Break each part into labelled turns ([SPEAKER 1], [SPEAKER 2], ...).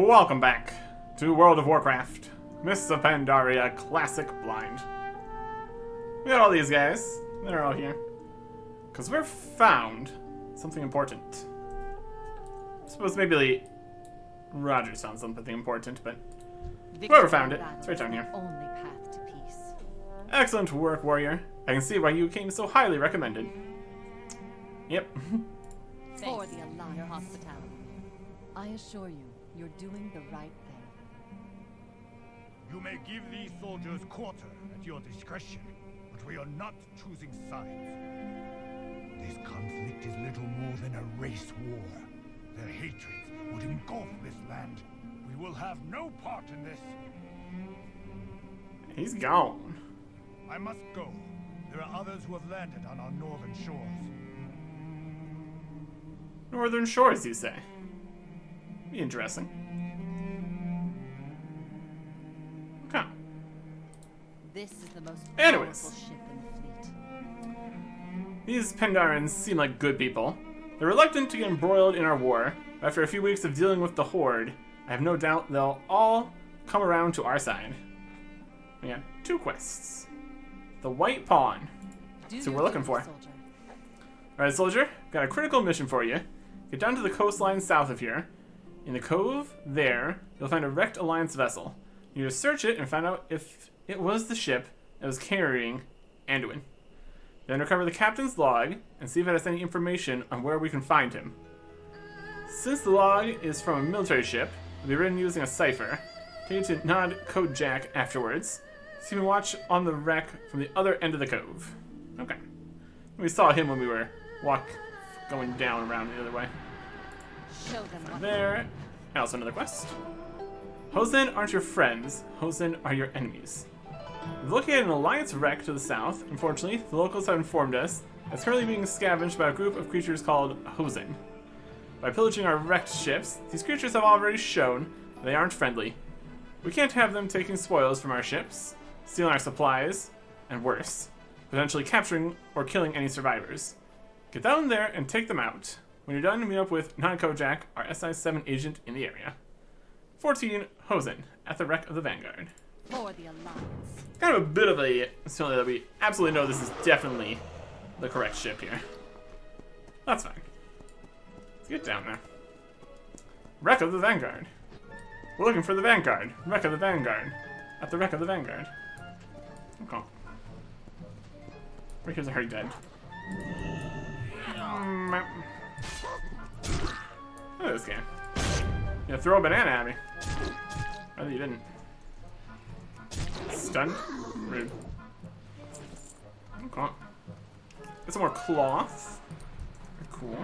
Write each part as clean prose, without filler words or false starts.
[SPEAKER 1] Welcome back to World of Warcraft. Mists of Pandaria Classic Blind. We got all these guys. They're all here. Because we've found something important. I suppose maybe Roger's found something important, but whoever found it, it's right down here.
[SPEAKER 2] Only path to peace.
[SPEAKER 1] Excellent work, warrior. I can see why you came so highly recommended. Yep.
[SPEAKER 2] For the Alliance hospitality. I assure you, you're doing the right thing.
[SPEAKER 3] You may give these soldiers quarter at your discretion, but we are not choosing sides. This conflict is little more than a race war. Their hatred would engulf this land. We will have no part in this.
[SPEAKER 1] He's gone.
[SPEAKER 3] I must go. There are others who have landed on our northern shores.
[SPEAKER 1] Northern shores, you say? Be interesting. Okay.
[SPEAKER 2] This is the most
[SPEAKER 1] Anyways.
[SPEAKER 2] powerful ship in the fleet.
[SPEAKER 1] These Pandarians seem like good people. They're reluctant to get embroiled in our war, but after a few weeks of dealing with the Horde, I have no doubt they'll all come around to our side. We got 2 quests. The White Pawn. That's what we're looking for. Alright, soldier, got a critical mission for you. Get down to the coastline south of here. In the cove there, you'll find a wrecked Alliance vessel. You need to search it and find out if it was the ship that was carrying Anduin. Then recover the captain's log and see if it has any information on where we can find him. Since the log is from a military ship, it'll be written using a cipher. Take it to Nod Code Jack afterwards, so you can watch on the wreck from the other end of the cove. Okay. We saw him when we were going down around the other way.
[SPEAKER 2] Show them what
[SPEAKER 1] There. And also another quest. Hosen aren't your friends. Hosen are your enemies. We've located an Alliance wreck to the south. Unfortunately, the locals have informed us that it's currently being scavenged by a group of creatures called Hosen. By pillaging our wrecked ships, these creatures have already shown that they aren't friendly. We can't have them taking spoils from our ships, stealing our supplies, and worse, potentially capturing or killing any survivors. Get down there and take them out. When you're done, meet up with Kojak, our SI-7 agent in the area. 14, Hosen, at the wreck of the Vanguard.
[SPEAKER 2] for the Alliance.
[SPEAKER 1] Kind of a bit of a feeling that we absolutely know this is definitely the correct ship here. That's fine. Let's get down there. Wreck of the Vanguard. We're looking for the Vanguard. Wreck of the Vanguard. At the wreck of the Vanguard. Okay. Rickers are already dead. Look at this guy. You gonna throw a banana at me. Rather you didn't. Stunned? Rude. Okay. Get some more cloth. Cool.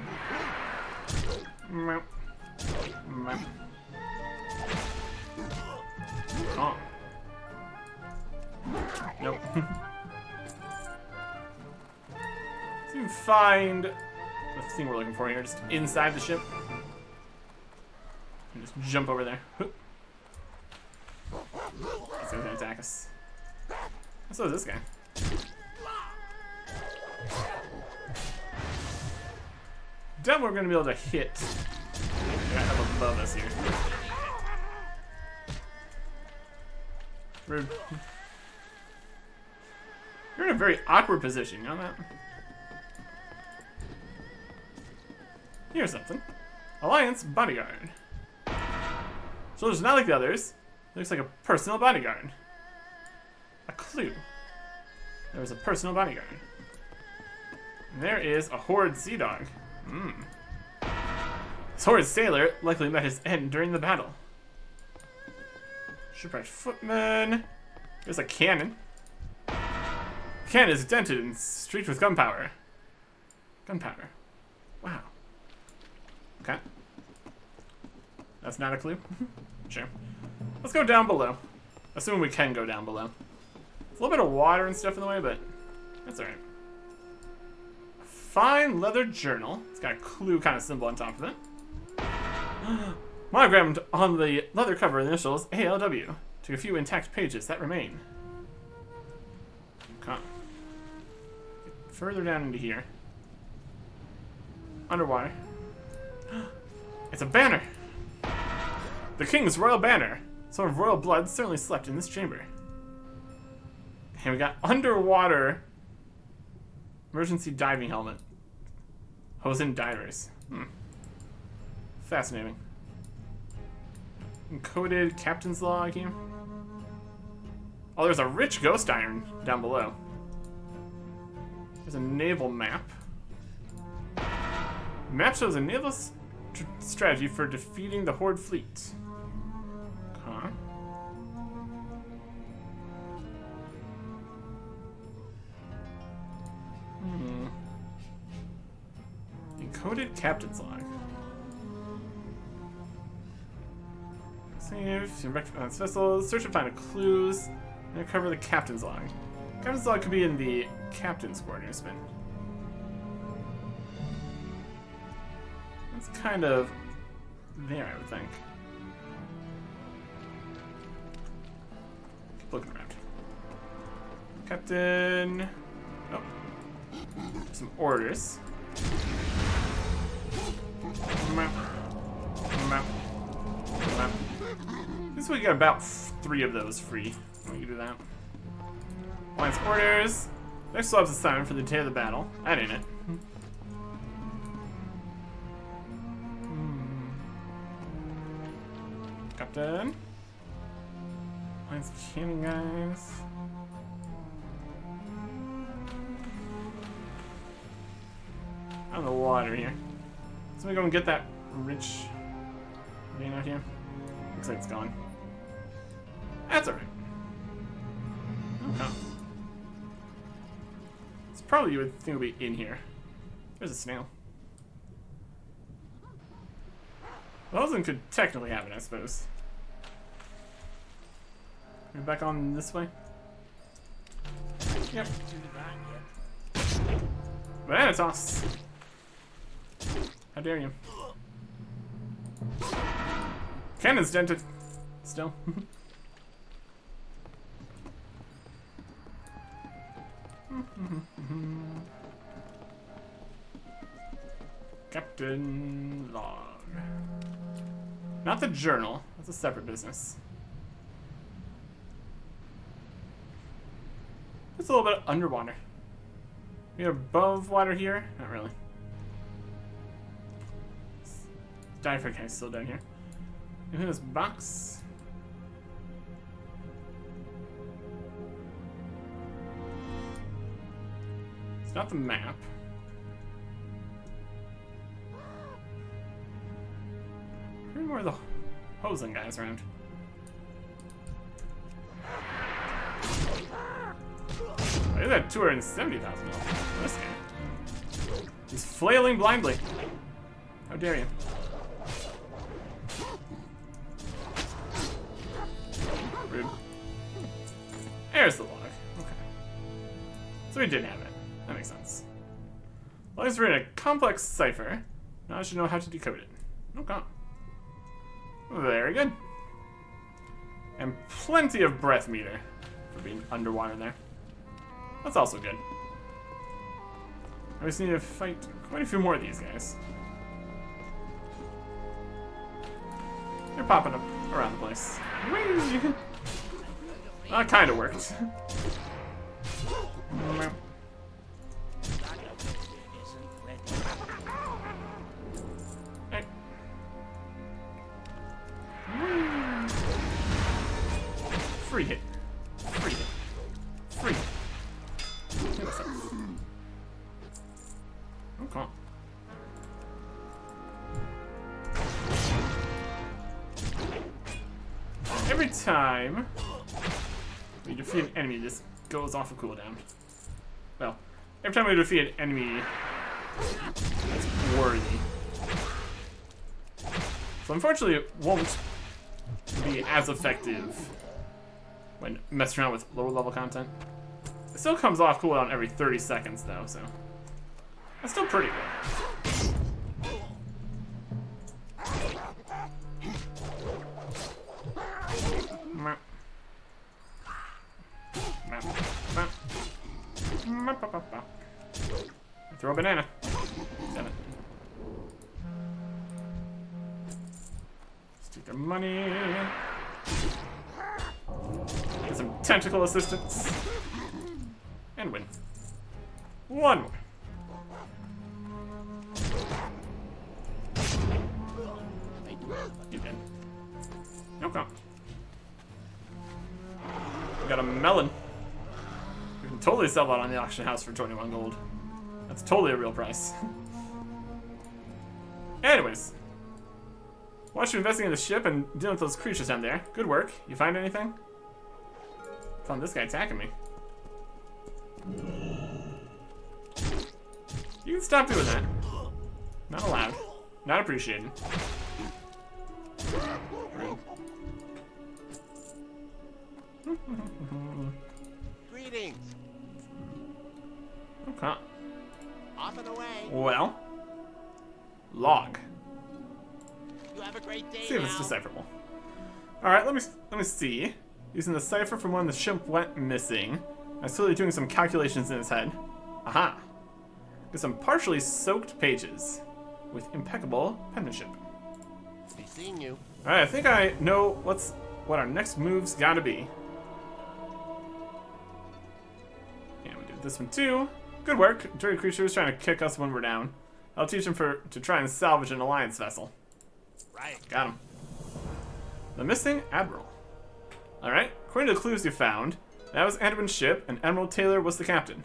[SPEAKER 1] Oh. Nope. Let's even find the thing we're looking for here, just inside the ship. And just jump over there. This guy's gonna attack us. So is this guy. Doubt we're gonna be able to hit the guy up above us here. Rude. You're in a very awkward position, you know that? Here's something. Alliance bodyguard. So it's not like the others. Looks like a personal bodyguard. A clue. There was a personal bodyguard. And there is a Horde sea dog. This Horde sailor likely met his end during the battle. Shipwrecked footman. There's a cannon. The cannon is dented and streaked with gunpowder. Gunpowder. Wow. Okay. That's not a clue? Sure. Let's go down below. Assuming we can go down below. There's a little bit of water and stuff in the way, but that's alright. Fine leather journal. It's got a clue kind of symbol on top of it. Monogrammed on the leather cover, the initials ALW. Took a few intact pages that remain. Okay. Get further down into here. Underwater. It's a banner! The king's royal banner. Some of royal blood certainly slept in this chamber. And we got underwater emergency diving helmet. Hosen divers. Fascinating. Encoded captain's log here. Oh, there's a rich ghost iron down below. There's a naval map. The map shows a naval strategy for defeating the Horde fleet. Huh? Encoded captain's log. Save. Vessel. Search and find clues. And cover the captain's log. Captain's log could be in the captain's quarters, but it's kind of there, I would think. Keep looking around. Captain. Oh. Some orders. Map. Map. Map. This we got about 3 of those free. We can do that. Alliance orders. Next swap's assignment for the day of the battle. That ain't it. Captain. Alliance cannon guys. On the water here. So we go and get that rich vein out here. Looks like it's gone. That's alright. Okay. It's probably, you would think, would be in here. There's a snail. Hosen could technically have it, I suppose. We're back on this way. Yep. Vanitas! How dare you? Cannon's dented. Still. Captain log. Not the journal. That's a separate business. It's a little bit underwater. We're above water here? Not really. Diaphragm guy is still down here. And this box. It's not the map. Where are more of the Hosen guys around? Look at that 270,000. This guy. He's flailing blindly. How dare you? Rude. There's the log. Okay. So we did have it. That makes sense. Log is written in a complex cipher. Now I should know how to decode it. Okay. Very good. And plenty of breath meter for being underwater there. That's also good. I just need to fight quite a few more of these guys. They're popping up around the place. Whee! That kind of worked. Hey. Free hit. Free hit. Free hit. Okay. Every time we defeat an enemy, this goes off a cooldown. Well, every time we defeat an enemy that's worthy. So unfortunately, it won't be as effective when messing around with lower level content. It still comes off cooldown every 30 seconds though, so that's still pretty good. Throw a banana. Damn it. Take their money. Get some tentacle assistance. And win. One more. You did. Okay. We got a melon. We can totally sell that on the auction house for 21 gold. That's totally a real price. Anyways. Watch you investing in the ship and dealing with those creatures down there. Good work. You find anything? Found this guy attacking me. You can stop doing that. Not allowed. Not appreciated.
[SPEAKER 4] Greetings.
[SPEAKER 1] Okay.
[SPEAKER 4] Off and away.
[SPEAKER 1] Well. Log.
[SPEAKER 4] You have a great day
[SPEAKER 1] See if it's decipherable. Alright, let me see. Using the cipher from when the ship went missing. I was slowly doing some calculations in his head. Aha. Get some partially soaked pages. With impeccable penmanship.
[SPEAKER 4] Be seeing you.
[SPEAKER 1] Alright, I think I know what our next move's gotta be. Yeah, we did this one too. Good work. Dirty creatures trying to kick us when we're down. I'll teach him to try and salvage an alliance vessel.
[SPEAKER 4] Right.
[SPEAKER 1] Got him. The missing admiral. Alright, according to the clues you found, that was Anduin's ship and Admiral Taylor was the captain.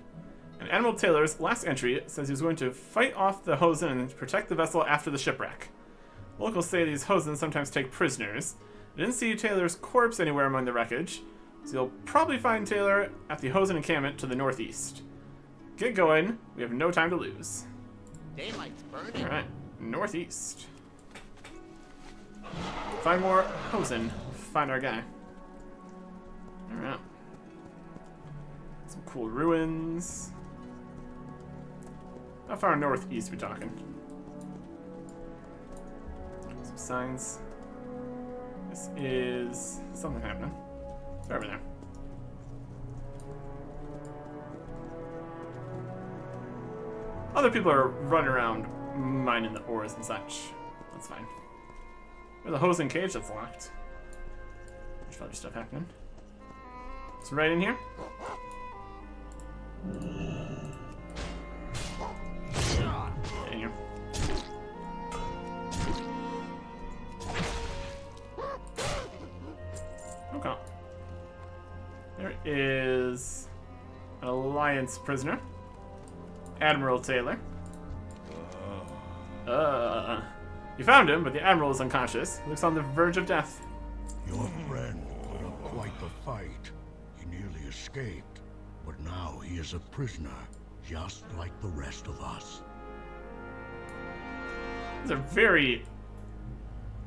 [SPEAKER 1] And Admiral Taylor's last entry says he was going to fight off the Hosen and protect the vessel after the shipwreck. Locals say these Hosen sometimes take prisoners. I didn't see Taylor's corpse anywhere among the wreckage, so you'll probably find Taylor at the Hosen encampment to the northeast. Get going, we have no time to lose.
[SPEAKER 4] Daylight's burning.
[SPEAKER 1] Alright, northeast. Find more Hosen. Find our guy. Alright. Some cool ruins. How far northeast we talking? Some signs. This is something happening. It's over there. Other people are running around mining the ores and such. That's fine. There's a Hosen cage that's locked. There's probably stuff happening. It's right in here. In here. Okay. There is an Alliance prisoner. Admiral Taylor. You found him, but the Admiral is unconscious. He looks on the verge of death.
[SPEAKER 3] Your friend put up quite the fight. He nearly escaped, but now he is a prisoner, just like the rest of us.
[SPEAKER 1] These are very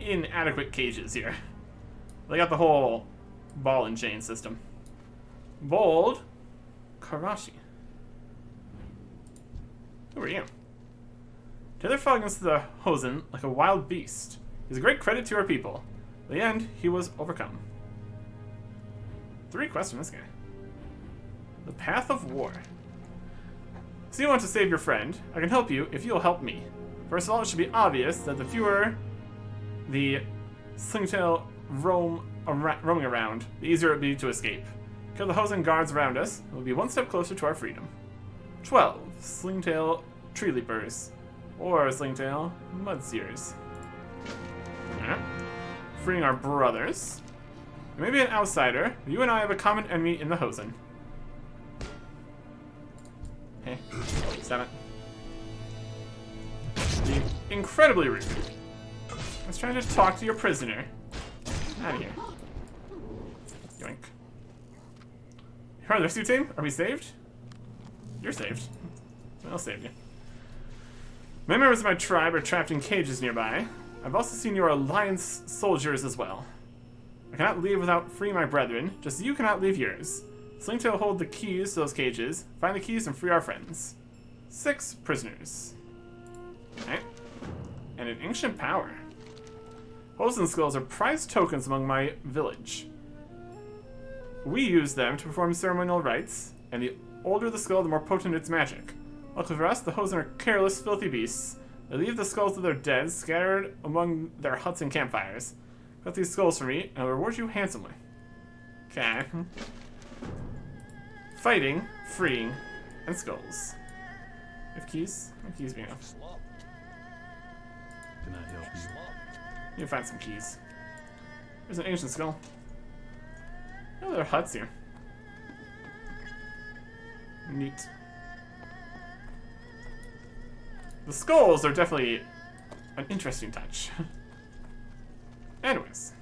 [SPEAKER 1] inadequate cages here. They got the whole ball and chain system. Bold Karashi. Who are you? Taylor fought against the Hosen like a wild beast. He's a great credit to our people. In the end, he was overcome. 3 quests from this guy. The Path of War. So you want to save your friend? I can help you if you'll help me. First of all, it should be obvious that the fewer the Slingtail roaming around, the easier it will be to escape. Kill the Hosen guards around us, and we'll be one step closer to our freedom. 12. Slingtail Tree Leapers. Or Slingtail Mudseers. Alright. Freeing our brothers. You may be an outsider, but you and I have a common enemy in the Hosen. Hey, stop it. Being incredibly rude. I was trying to talk to your prisoner. Out of here. Yoink. You're on the rescue team? Are we saved? You're saved. Someone else saved you. Many members of my tribe are trapped in cages nearby. I've also seen your Alliance soldiers as well. I cannot leave without freeing my brethren, just as you cannot leave yours. Slingtail will hold the keys to those cages. Find the keys and free our friends. 6 prisoners. Alright. And an ancient power. Hosen skulls are prized tokens among my village. We use them to perform ceremonial rites, and the older the skull, the more potent its magic. Luckily for us, the Hosen are careless, filthy beasts. They leave the skulls of their dead scattered among their huts and campfires. Got these skulls for me, and I'll reward you handsomely. Okay. Fighting, freeing, and skulls. You have keys? What keys do you have?
[SPEAKER 5] Can I help you?
[SPEAKER 1] You can find some keys. There's an ancient skull. Oh, there are huts here. Neat. The skulls are definitely an interesting touch. Anyways.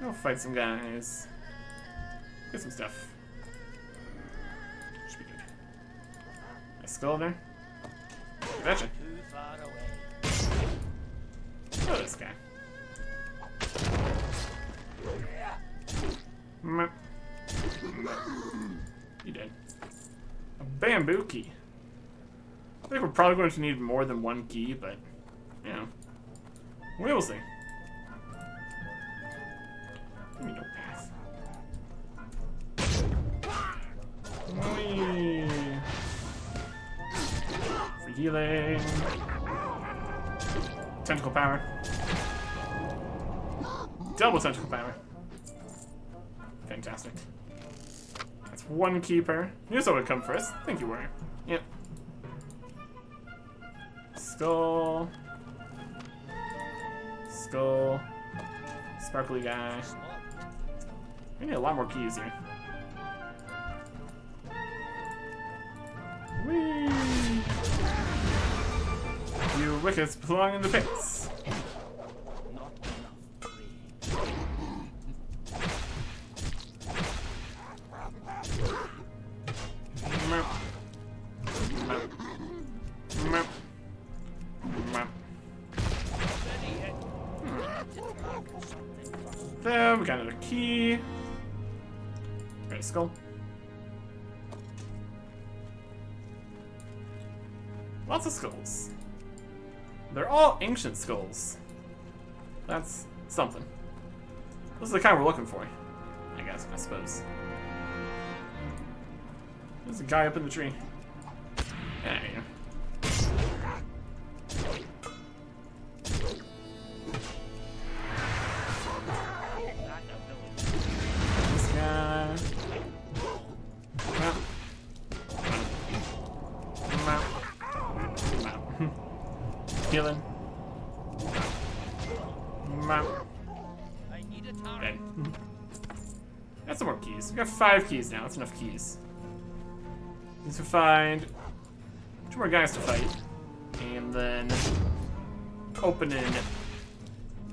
[SPEAKER 1] Go fight some guys. Get some stuff. Should be good. Nice skull there. Gotcha. Oh, this guy. You did. A bamboo key. I think we're probably going to need more than one key, but, you know, we will see. Give me no path. Whee! For healing. Tentacle power. Double tentacle power. Fantastic. That's one keeper. You knew someone would come first. I think you were. Yep. Skull. Skull. Sparkly guy. We need a lot more keys here. Whee! You wickets belong in the pits. There, we got another key. Got a skull. Lots of skulls. They're all ancient skulls. That's something. This is the kind we're looking for, I guess, I suppose. There's a guy up in the tree. There you go. This guy. Healing. Dead. Got some more keys. We got 5 keys now. That's enough keys. Need to find 2 more guys to fight, and then opening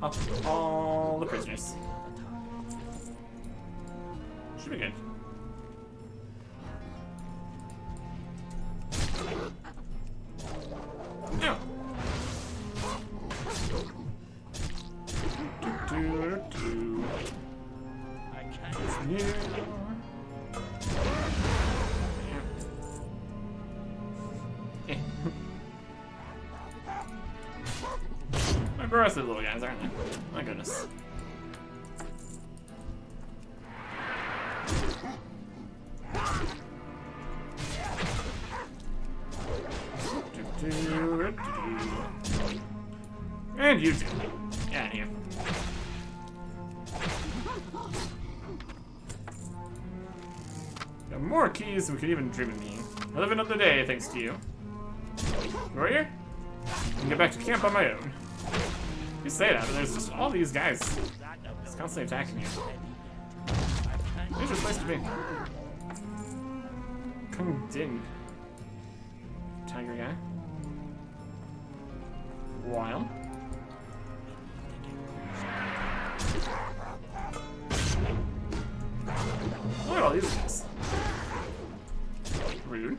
[SPEAKER 1] up all the prisoners. Should be good. No. Aggressive little guys, aren't they? My goodness. And you too. Get out of here. Got more keys than we could even dream of needing. I live another day thanks to you. Warrior? I can get back to camp on my own. You say that, but there's just all these guys just constantly attacking you. Dangerous place to be. Kung Din. Tiger guy. Wild. Look at all these guys. Rude.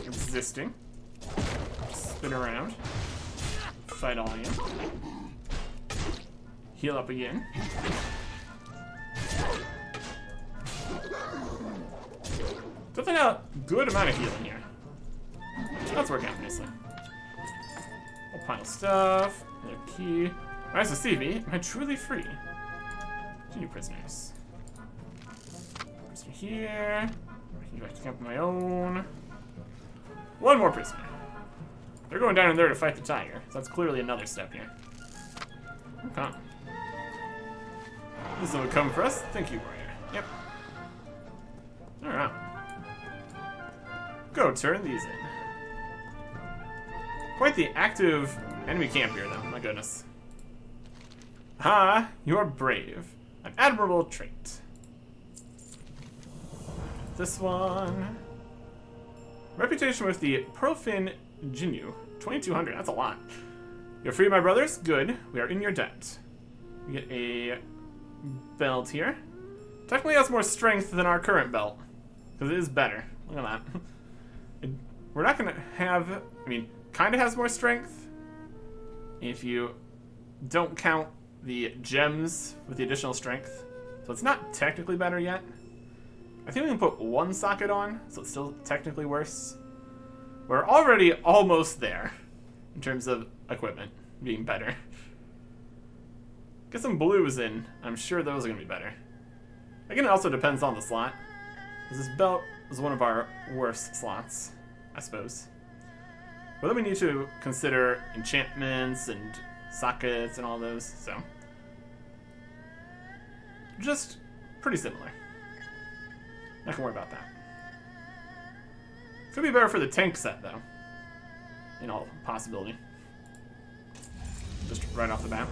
[SPEAKER 1] Existing. Spin around. Fight all of you. Heal up again. Definitely got a good amount of healing here. That's working out nicely. Whole pile of stuff. Another key. Nice to see me. Am I truly free? 2 new prisoners. Prisoner here. I can go back to camp on my own. 1 more prisoner. They're going down in there to fight the tiger, so that's clearly another step here. Okay. This will come for us. Thank you, warrior. Yep. Alright. Go turn these in. Quite the active enemy camp here, though. My goodness. Ah, you are brave. An admirable trait. This one. Reputation with the Pearlfin Jinyu. 2,200. That's a lot. You're free, my brothers? Good. We are in your debt. We get a belt here. Technically has more strength than our current belt. Because it is better. Look at that. We're not going to have... I mean, kind of has more strength. If you don't count the gems with the additional strength. So it's not technically better yet. I think we can put one socket on, so it's still technically worse. We're already almost there in terms of equipment being better. Get some blues in. I'm sure those are going to be better. Again, it also depends on the slot. Because this belt is one of our worst slots, I suppose. But then we need to consider enchantments and sockets and all those, so. Just pretty similar. Not gonna worry about that. Could be better for the tank set, though. In all possibility. Just right off the bat.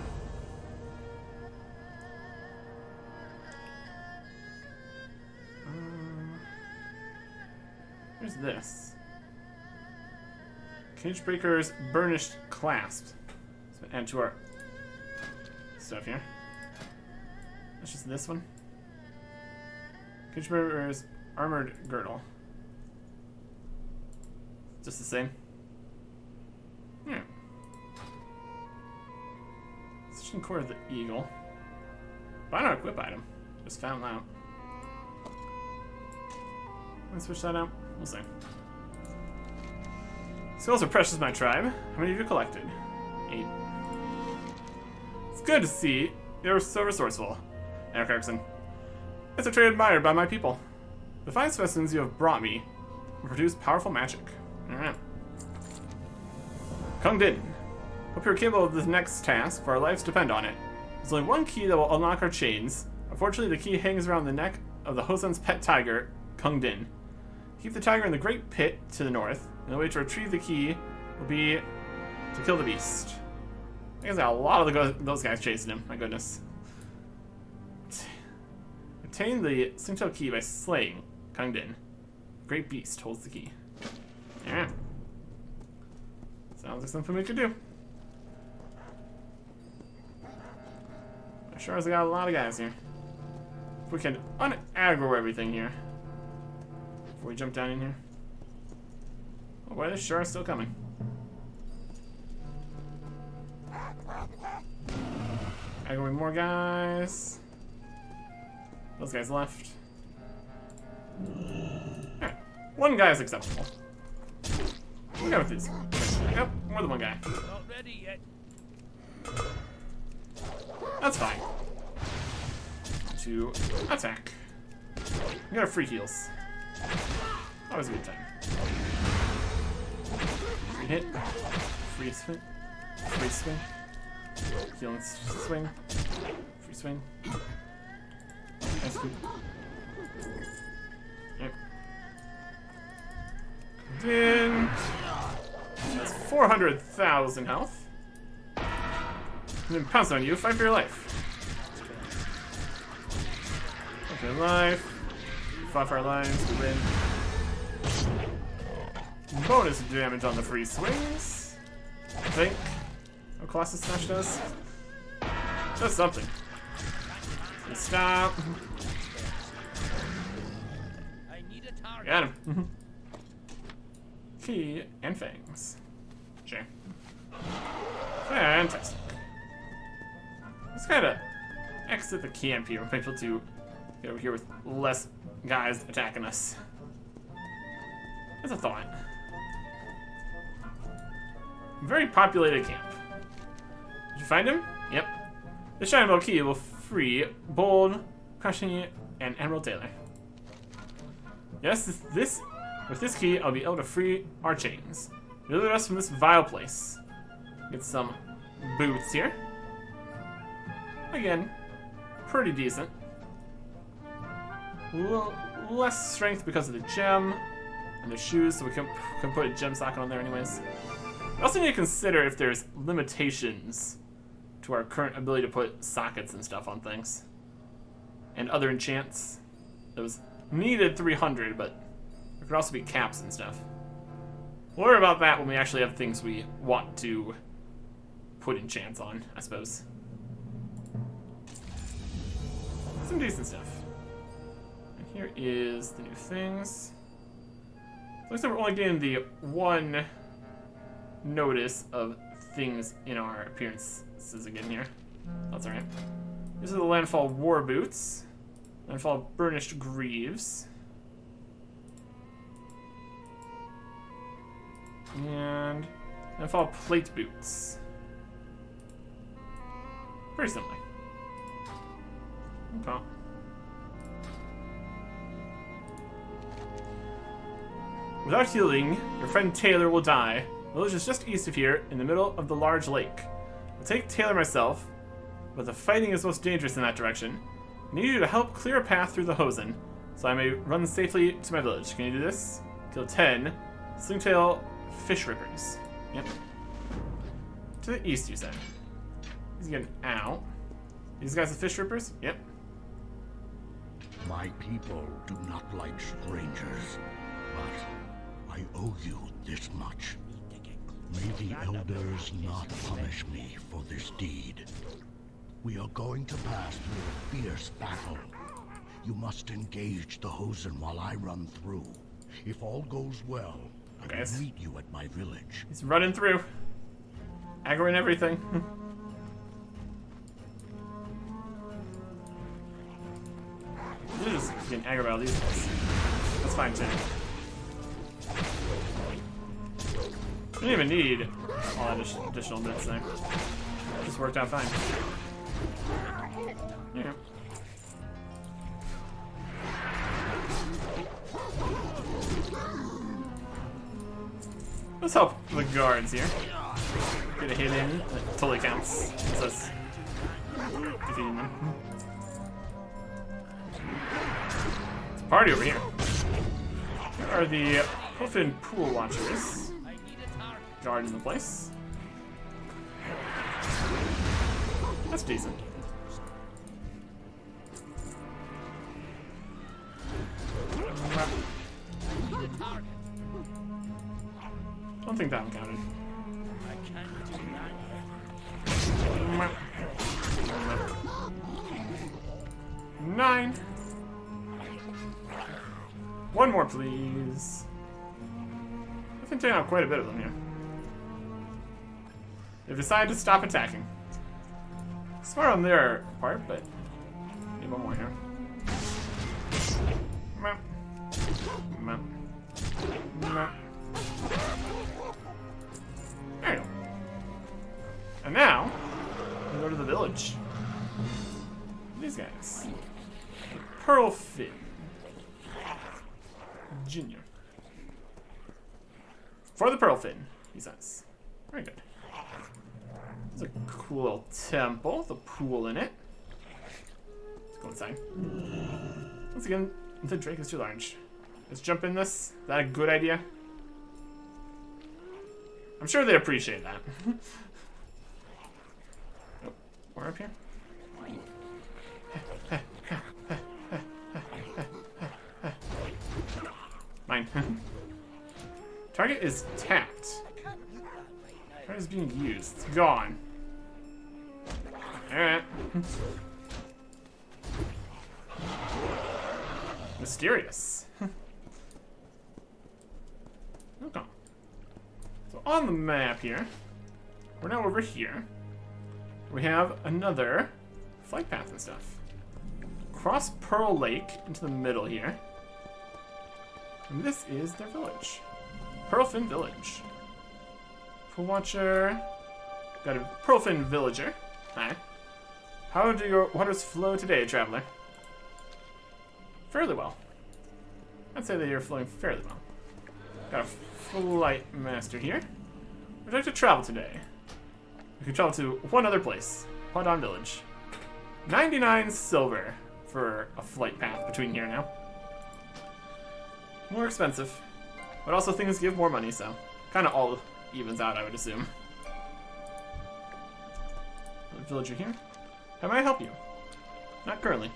[SPEAKER 1] Here's this. Cagebreaker's Burnished Clasp. So add to our stuff here. That's just this one. Cagebreaker's Armored Girdle. Just the same. Yeah. Stitching Core of the Eagle. Buy an equip item. Just found out. Let's switch that out. We'll see. Skills are precious, my tribe. How many have you collected? 8. It's good to see you're so resourceful, Eric Erickson. It's a trait admired by my people. The fine specimens you have brought me will produce powerful magic. Alright. Kung Din. Hope you're capable of this next task, for our lives depend on it. There's only one key that will unlock our chains. Unfortunately, the key hangs around the neck of the Hosen's pet tiger, Kung Din. Keep the tiger in the Great Pit to the north, and the way to retrieve the key will be to kill the beast. I guess got a lot of those guys chasing him, my goodness. Obtain the Singtail key by slaying Kung Din. The Great Beast holds the key. Yeah. Sounds like something we could do. Sure as I got a lot of guys here. If we can un-aggro everything here. Before we jump down in here. Oh boy, this sure is still coming. Aggroing more guys. Those guys left. Alright. One guy is acceptable. We'll go with these. Yep, more than one guy.
[SPEAKER 3] Not ready yet.
[SPEAKER 1] That's fine. To attack. We got our free heals. Always a good time. Free hit. Free swing. Free swing. Healing swing. Free swing. That's good. Yep. Then that's 400,000 health. And then pounce on you, fight for your life. Fight for your life. Fight for our lives, we win. Bonus damage on the free swings. I think. Oh, Colossus Smash does. Does something. Stop. Got him. Key and fangs. Sure. Fantastic. Let's kind of exit the camp here. We're able to get over here with less guys attacking us. That's a thought. Very populated camp. Did you find him? Yep. The Shining Bell key will free Bold, Crushing, and Emerald Taylor. Yes, with this key, I'll be able to free our chains. Deliver us from this vile place. Get some boots here. Again, pretty decent. Less strength because of the gem and the shoes, so we can put a gem socket on there anyways. We also need to consider if there's limitations to our current ability to put sockets and stuff on things. And other enchants. Those needed 300, but there could also be caps and stuff. We'll worry about that when we actually have things we want to put enchants on, I suppose. Some decent stuff. And here is the new things. Looks like we're only getting the one notice of things in our appearances again here. That's alright. These are the Landfall War Boots. Landfall Burnished Greaves. And Landfall Plate Boots. Pretty similar. Okay. Without healing, your friend Taylor will die. The village is just east of here, in the middle of the large lake. I'll take Taylor myself, but the fighting is most dangerous in that direction. I need you to help clear a path through the Hosen, so I may run safely to my village. Can you do this? Kill 10 Slingtail Fish Rippers. Yep. To the east, you said. He's getting out. These guys are fish rippers? Yep.
[SPEAKER 3] My people do not like strangers, but I owe you this much. May the elders not punish me for this deed. We are going to pass through a fierce battle. You must engage the Hosen while I run through. If all goes well, I will meet you at my village.
[SPEAKER 1] He's running through. Aggro and everything. You're just getting aggro about these guys. That's fine too. I didn't even need all that additional bits there. It just worked out fine. Yeah. Let's help the guards here. Get a hit in. That totally counts. It's us defeating them. It's a party over here. Here are the Puffin Pool Watchers. Guarding the place. That's decent. Don't think that one counted. 9. One more, please. I've been taking out quite a bit of them here. They've decided to stop attacking. Smart on their part, but need one more here. There you go. And now, we go to the village. These guys. Pearl Finn. Junior. For the Pearl Finn, he says. Very good. There's a cool little temple with a pool in it. Let's go inside. Once again, the Drake is too large. Let's jump in this. Is that a good idea? I'm sure they appreciate that. Oh, we're up here. Mine. Target is tapped. Target is being used. It's gone. Alright. Mysterious. Okay. So on the map here, we're now over here. We have another flight path and stuff. Cross Pearl Lake into the middle here. And this is their village. Pearlfin Village. Pool Watcher. Got a Pearlfin Villager. Hi. How do your waters flow today, traveler? Fairly well. I'd say that you're flowing fairly well. Got a flight master here. Would you like to travel today? We can travel to one other place. Pandon Village. 99 silver for a flight path between here now. More expensive. But also things give more money, so kind of all evens out, I would assume. Villager here. How may I help you? Not currently.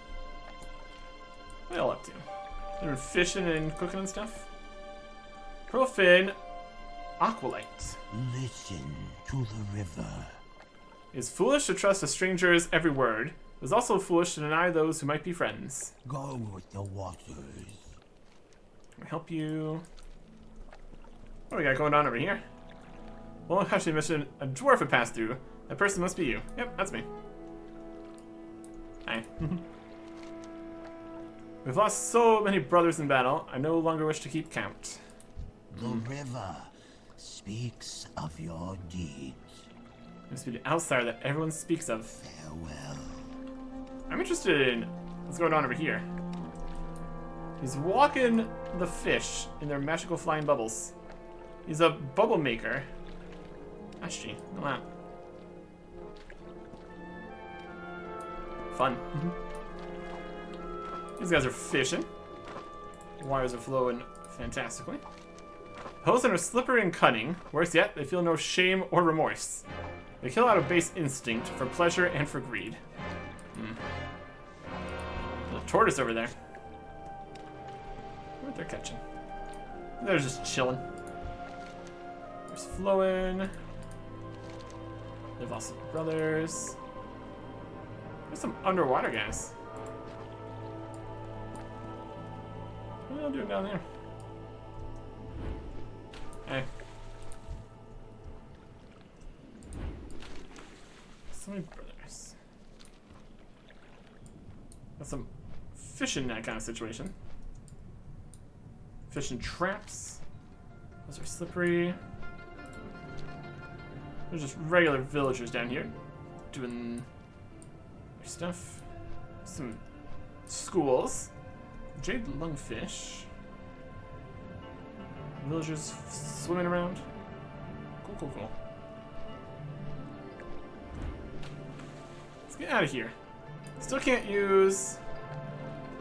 [SPEAKER 1] What are y'all up to? They're fishing and cooking and stuff? Pearlfin Aqualite.
[SPEAKER 5] Listen to the river.
[SPEAKER 1] It is foolish to trust a stranger's every word. It is also foolish to deny those who might be friends.
[SPEAKER 5] Go with the waters.
[SPEAKER 1] Can I help you? What do we got going on over here? Well, actually, mission a dwarf would pass through. That person must be you. Yep, that's me. Hi. We've lost so many brothers in battle, I no longer wish to keep count.
[SPEAKER 5] The river speaks of your deeds.
[SPEAKER 1] It must be the outsider that everyone speaks of.
[SPEAKER 5] Farewell.
[SPEAKER 1] I'm interested in what's going on over here. He's walking the fish in their magical flying bubbles. He's a bubble maker. Actually, wow. Fun. These guys are fishing. Wires are flowing fantastically. Hosen are slippery and cunning. Worse yet, they feel no shame or remorse. They kill out of base instinct for pleasure and for greed. The tortoise over there. What they're catching? They're just chilling. There's flowing. They've also brothers. There's some underwater guys. What are y'all doing down there? Hey. So many brothers. Got some fishing net kind of situation. Fishing traps. Those are slippery. There's just regular villagers down here doing their stuff. Some schools. Jade lungfish. Villagers swimming around. Cool, cool, cool. Let's get out of here. Still can't use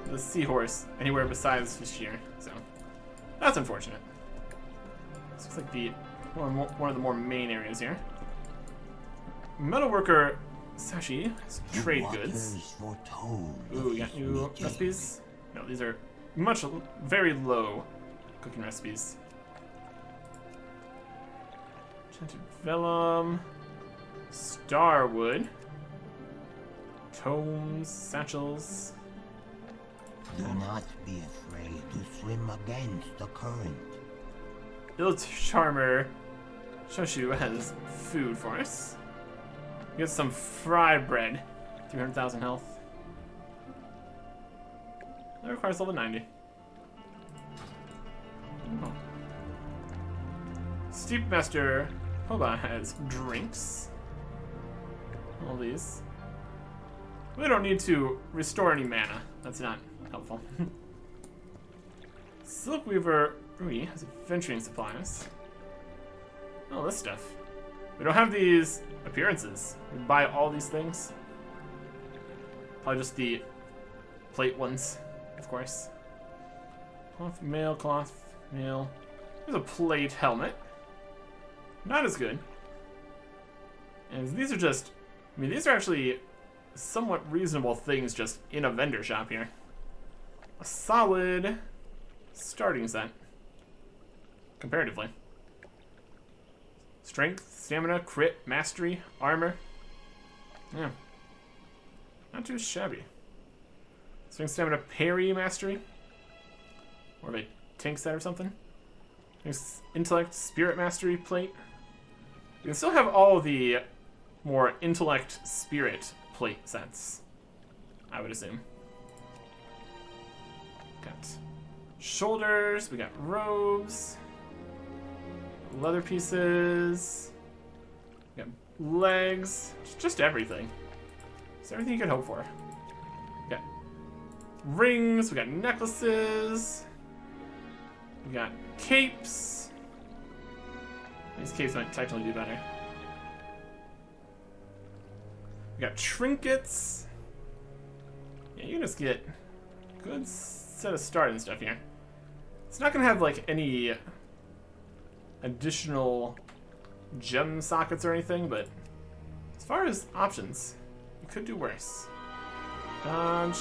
[SPEAKER 1] the seahorse anywhere besides fish here, so that's unfortunate. This looks like the one of the more main areas here. Metalworker Sashi has trade goods. Ooh, we got new recipes. No, these are very low cooking recipes. Enchanted vellum, starwood, tomes, satchels.
[SPEAKER 5] Do not be afraid to swim against the current.
[SPEAKER 1] Ill Charmer Shoshu has food for us. We get some fried bread, 300,000 health. That requires level 90. Oh. Steep Master Hoba has drinks. All these. We don't need to restore any mana. That's not helpful. Silkweaver Rui has adventuring supplies. Oh, this stuff. We don't have these appearances. We buy all these things. Probably just the plate ones, of course. Cloth, mail, cloth, mail. There's a plate helmet. Not as good. And these are just, I mean, these are actually somewhat reasonable things just in a vendor shop here. A solid starting set. Comparatively. Strength, stamina, crit, mastery, armor. Yeah. Not too shabby. Strength, stamina, parry, mastery. Or a tank set or something. Intellect, spirit mastery plate. You can still have all the more intellect, spirit plate sets, I would assume. Got shoulders, we got robes, leather pieces, we got legs, just everything. It's everything you could hope for. We got rings, we got necklaces, we got capes. These capes might technically do better. We got trinkets. Yeah, you can just get a good set of start and stuff here. It's not gonna have like any additional gem sockets or anything, but as far as options, you could do worse. Dodge.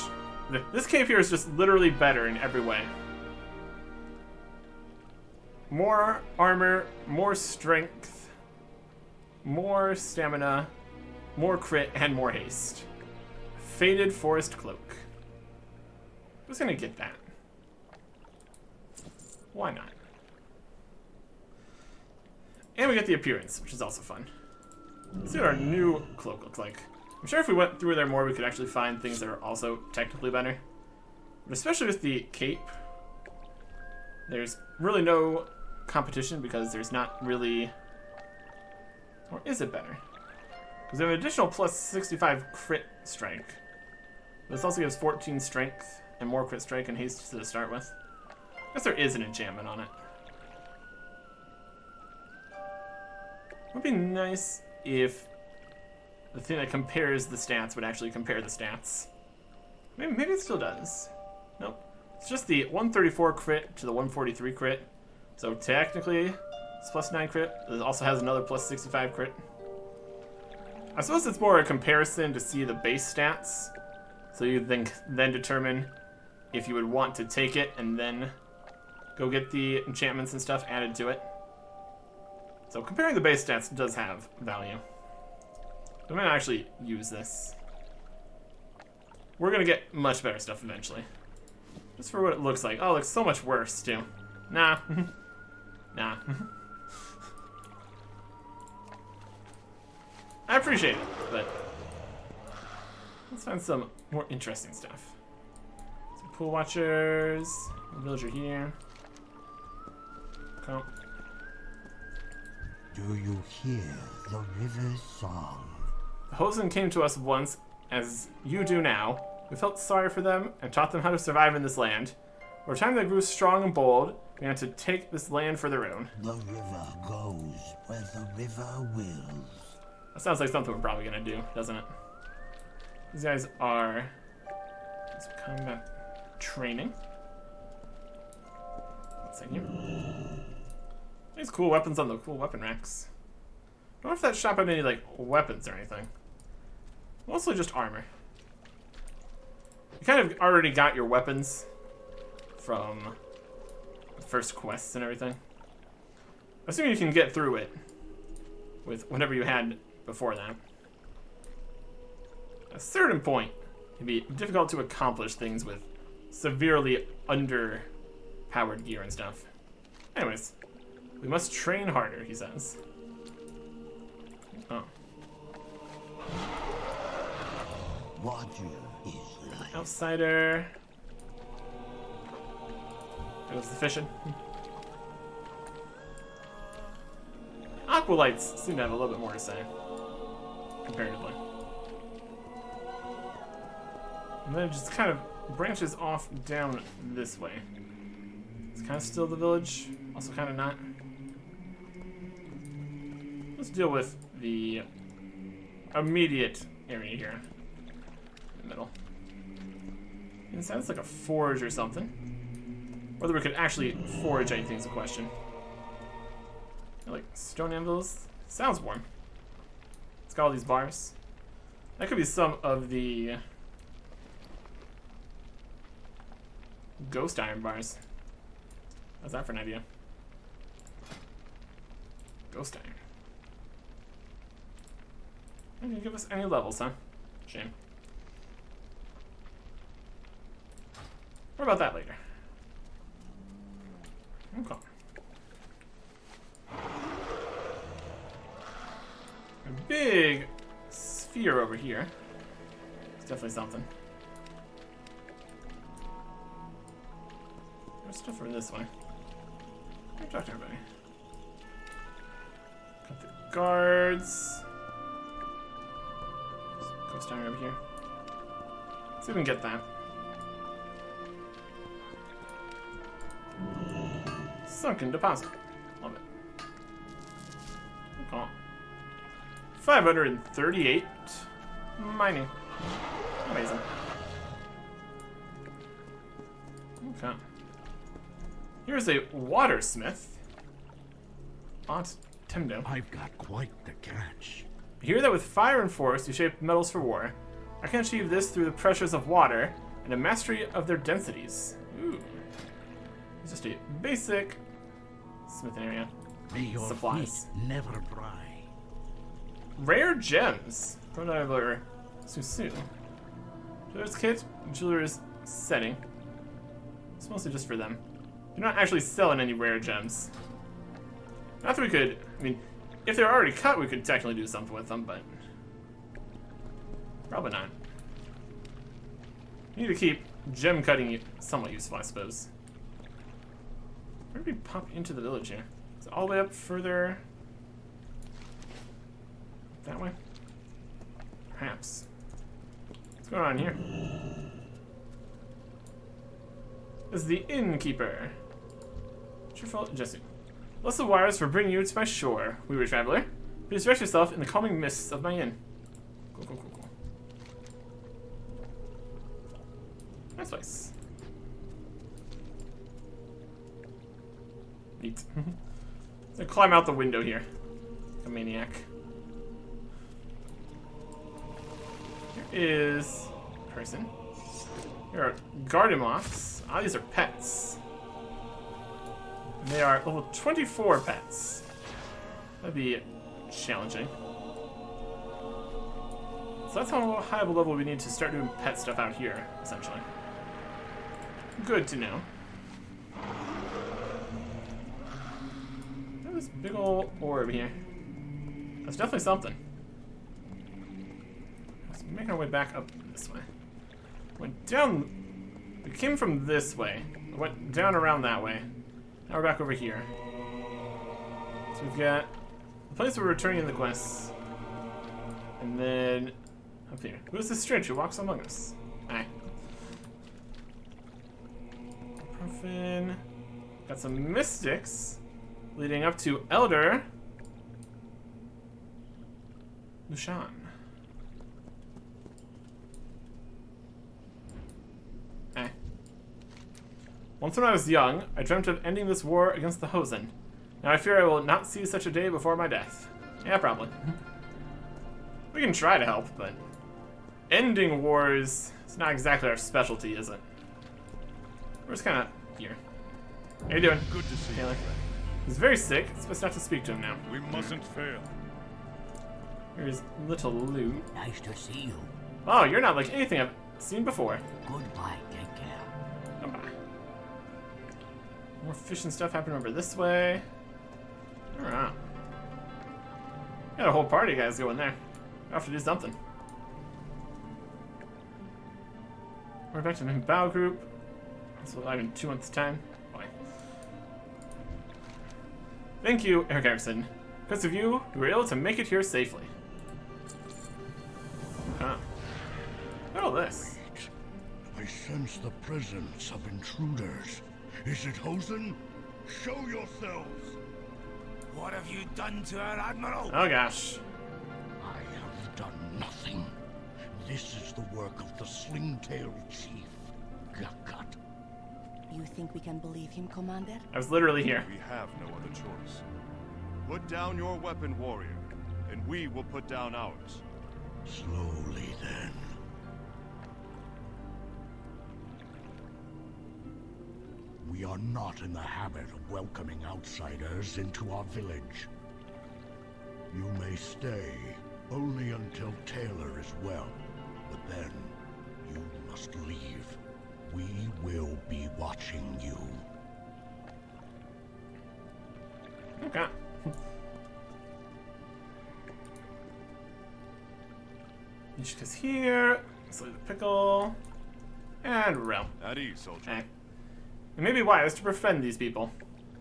[SPEAKER 1] This cave here is just literally better in every way. More armor, more strength, more stamina, more crit, and more haste. Faded Forest Cloak. Who's gonna get that? Why not? And we get the appearance, which is also fun. Let's see what our new cloak looks like. I'm sure if we went through there more, we could actually find things that are also technically better. But especially with the cape, there's really no competition because there's not really... Or is it better? Because we have an additional plus 65 crit strike. This also gives 14 strength and more crit strike and haste to start with. I guess there is an enchantment on it. It would be nice if the thing that compares the stats would actually compare the stats. Maybe it still does. Nope. It's just the 134 crit to the 143 crit. So technically, it's plus 9 crit. It also has another plus 65 crit. I suppose it's more a comparison to see the base stats. So you then determine if you would want to take it and then go get the enchantments and stuff added to it. So comparing the base stats does have value. I'm gonna actually use this. We're gonna get much better stuff eventually. Just for what it looks like. Oh, it looks so much worse too. Nah. Nah. I appreciate it, but let's find some more interesting stuff. Some pool watchers. A villager here. Come.
[SPEAKER 5] Do you hear the river's song?
[SPEAKER 1] The Hosen came to us once, as you do now. We felt sorry for them and taught them how to survive in this land. Over time they grew strong and bold, began to take this land for their own.
[SPEAKER 5] The river goes where the river wills.
[SPEAKER 1] That sounds like something we're probably gonna do, doesn't it? These guys are some combat training. What's in here? These cool weapons on the cool weapon racks. I wonder if that shop had any like weapons or anything. Mostly just armor. You kind of already got your weapons from the first quests and everything. Assuming you can get through it with whatever you had before that. At a certain point, it'd be difficult to accomplish things with severely underpowered gear and stuff. Anyways, we must train harder, he says. Oh.
[SPEAKER 5] Water is life.
[SPEAKER 1] Outsider. There goes the fishing. Aqualites seem to have a little bit more to say, comparatively. And then it just kind of branches off down this way. It's kind of still the village, also kind of not. Let's deal with the immediate area here. In the middle. Inside it's like a forge or something. Whether we could actually forge anything is a question. Like stone anvils. Sounds warm. It's got all these bars. That could be some of the ghost iron bars. How's that for an idea? Ghost iron. They didn't give us any levels, huh? Shame. What about that later? Okay. A big sphere over here. It's definitely something. There's stuff over this way. Let me talk to everybody. Got the guards. Ghost iron over here. Let's see if we can get that. Sunken deposit. Love it. Okay. 538 mining. Amazing. Here's a watersmith. Aunt Temdo.
[SPEAKER 3] I've got quite the catch.
[SPEAKER 1] I hear that with fire and force, you shape metals for war. I can achieve this through the pressures of water and a mastery of their densities. Ooh. It's just a basic smithing area.
[SPEAKER 3] May your
[SPEAKER 1] Supplies.
[SPEAKER 3] feet never dry.
[SPEAKER 1] Rare gems. Prototyper Susu. Jeweler's kit, jeweler's setting. It's mostly just for them. You're not actually selling any rare gems. Not that we could, I mean, if they're already cut, we could technically do something with them, but probably not. You need to keep gem cutting somewhat useful, I suppose. Where did we pop into the village here? Is it all the way up further? That way? Perhaps. What's going on here? This is the innkeeper. Cheerful Jesse. Bless the wires for bringing you to my shore, weary traveler. Please rest yourself in the calming mists of my inn. Cool. Nice place. Neat. So climb out the window here. Like a maniac. Here is a person. Here are garden moths. Ah, these are pets. And they are level 24 pets. That'd be challenging. So that's how high of a level we need to start doing pet stuff out here, essentially. Good to know. Look at this big old orb here. That's definitely something. Let's make our way back up this way. Went down. We came from this way. Went down around that way. Now we're back over here. So we've got the place where we're returning in the quests. And then up here. Who is this strange who walks among us? Aye. Profane. Got some mystics leading up to Elder Lushan. Aye. Once when I was young, I dreamt of ending this war against the Hosen. Now I fear I will not see such a day before my death. Yeah, probably. We can try to help, but ending wars is not exactly our specialty, is it? We're just kind of here. How you doing?
[SPEAKER 3] Good to see
[SPEAKER 1] Taylor?
[SPEAKER 3] you.
[SPEAKER 1] He's very sick. It's best not to speak to him now.
[SPEAKER 3] We mustn't fail.
[SPEAKER 1] Here's little Lou.
[SPEAKER 5] Nice to see you.
[SPEAKER 1] Oh, you're not like anything I've seen before.
[SPEAKER 5] Goodbye, take care.
[SPEAKER 1] Goodbye. More fishing stuff happening over this way. Alright. Got a whole party of guys going there. I have to do something. We're back to the bow group. So live in 2 months' time. Boy. Thank you, Eric Erickson. Because of you, we were able to make it here safely. Huh. Look at all this.
[SPEAKER 3] I sense the presence of intruders. Is it Hosen? Show yourselves!
[SPEAKER 6] What have you done to her, Admiral?
[SPEAKER 1] Oh gosh.
[SPEAKER 3] I have done nothing. This is the work of the sling-tailed chief, Gakat.
[SPEAKER 2] You think we can believe him, Commander?
[SPEAKER 1] I was literally here.
[SPEAKER 7] We have no other choice. Put down your weapon, warrior, and we will put down ours.
[SPEAKER 3] Slowly, then. We are not in the habit of welcoming outsiders into our village. You may stay, only until Taylor is well. But then, you must leave. We will be watching you.
[SPEAKER 1] Okay. Ishika's here. Slay the pickle. And Rel.
[SPEAKER 7] At ease, soldier.
[SPEAKER 1] Eh. It may be wise to befriend these people.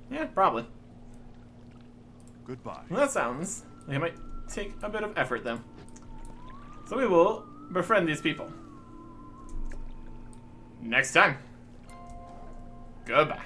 [SPEAKER 1] Yeah, probably.
[SPEAKER 7] Goodbye.
[SPEAKER 1] Well, that sounds like it might take a bit of effort, though. So we will befriend these people. Next time. Goodbye.